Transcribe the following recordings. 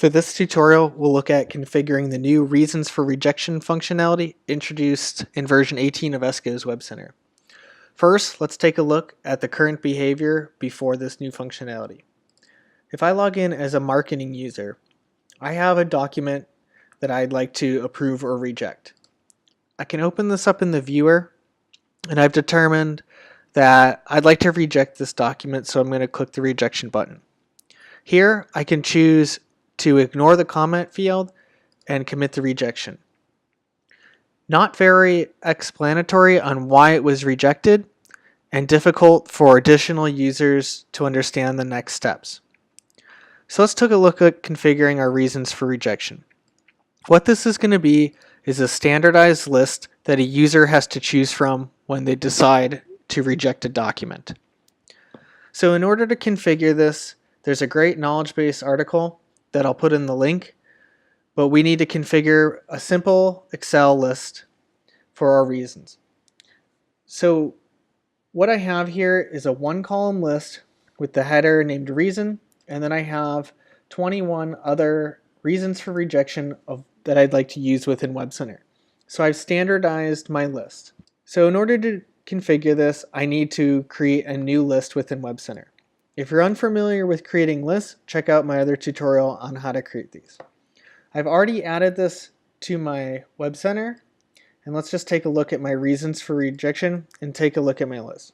For this tutorial, we'll look at configuring the new reasons for rejection functionality introduced in version 18 of Esko's WebCenter. First, let's take a look at the current behavior before this new functionality. If I log in as a marketing user, I have a document that I'd like to approve or reject. I can open this up in the viewer, and I've determined that I'd like to reject this document, so I'm going to click the rejection button. Here, I can choose to ignore the comment field and commit the rejection. Not very explanatory on why it was rejected, and difficult for additional users to understand the next steps. So let's take a look at configuring our reasons for rejection. What this is going to be is a standardized list that a user has to choose from when they decide to reject a document. So in order to configure this, there's a great knowledge base article that I'll put in the link, but we need to configure a simple Excel list for our reasons. So what I have here is a one-column list with the header named reason, and then I have 21 other reasons for rejection that I'd like to use within WebCenter. So I've standardized my list. So in order to configure this, I need to create a new list within WebCenter. If you're unfamiliar with creating lists, check out my other tutorial on how to create these. I've already added this to my WebCenter, and let's just take a look at my reasons for rejection and take a look at my list.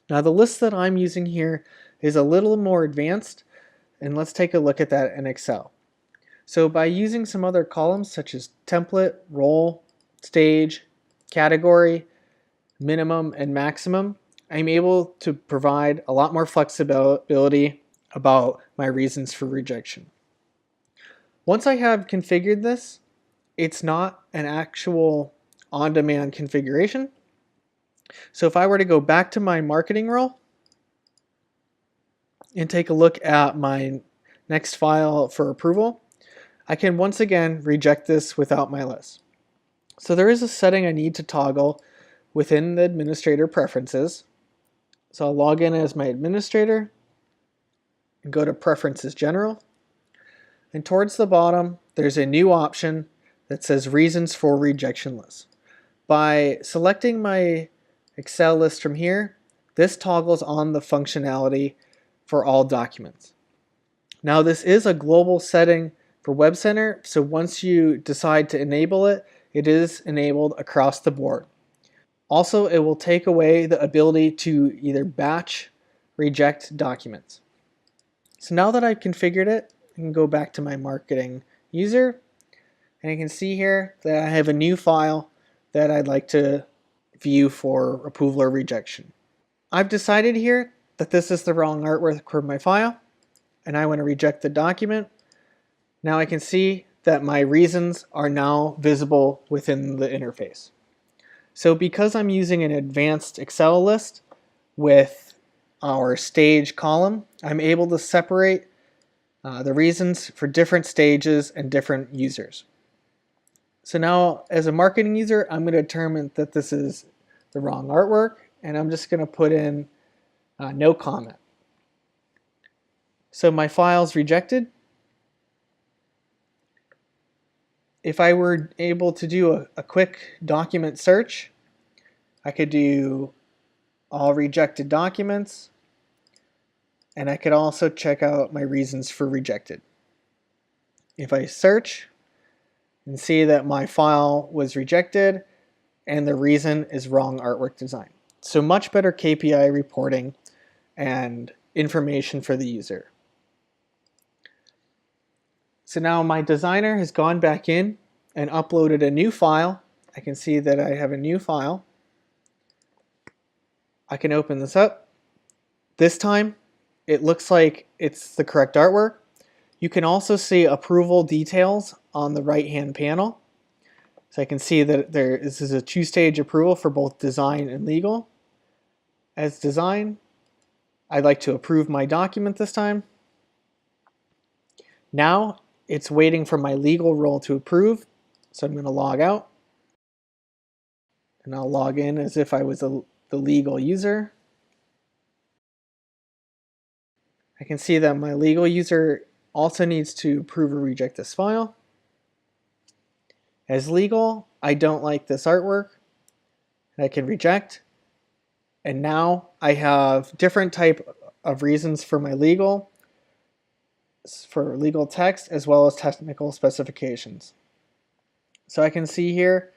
Now the list that I'm using here is a little more advanced, and let's take a look at that in Excel. So by using some other columns such as template, role, stage, category, minimum, and maximum, I'm able to provide a lot more flexibility about my reasons for rejection. Once I have configured this, it's not an actual on-demand configuration. So if I were to go back to my marketing role and take a look at my next file for approval, I can once again reject this without my list. So there is a setting I need to toggle within the administrator preferences. So I'll log in as my administrator and go to Preferences General. And towards the bottom, there's a new option that says Reasons for Rejection List. By selecting my Excel list from here, this toggles on the functionality for all documents. Now this is a global setting for WebCenter, so once you decide to enable it, it is enabled across the board. Also, it will take away the ability to either batch, reject documents. So now that I've configured it, I can go back to my marketing user, and I can see here that I have a new file that I'd like to view for approval or rejection. I've decided here that this is the wrong artwork for my file, and I want to reject the document. Now I can see that my reasons are now visible within the interface. So because I'm using an advanced Excel list with our stage column, I'm able to separate the reasons for different stages and different users. So now as a marketing user, I'm going to determine that this is the wrong artwork, and I'm just going to put in no comment. So my file's rejected. If I were able to do a quick document search, I could do all rejected documents, and I could also check out my reasons for rejected. If I search and see that my file was rejected and the reason is wrong artwork design. So much better KPI reporting and information for the user. So now my designer has gone back in and uploaded a new file. I can see that I have a new file. I can open this up. This time it looks like it's the correct artwork. You can also see approval details on the right hand panel. So I can see that this is a two-stage approval for both design and legal. As design, I'd like to approve my document this time. Now it's waiting for my legal role to approve, so I'm going to log out. And I'll log in as if I was the legal user. I can see that my legal user also needs to approve or reject this file. As legal, I don't like this artwork, and I can reject. And now I have different type of reasons for my legal text as well as technical specifications. So I can see here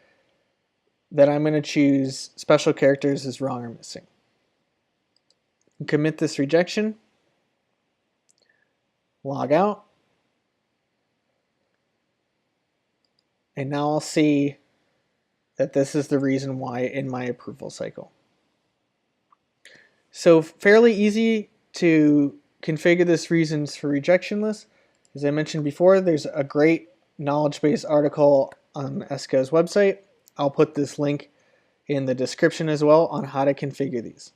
that I'm going to choose special characters as wrong or missing. Commit this rejection, log out, and now I'll see that this is the reason why in my approval cycle. So fairly easy to configure this reasons for rejection list. As I mentioned before, there's a great knowledge base article on Esko's website. I'll put this link in the description as well on how to configure these.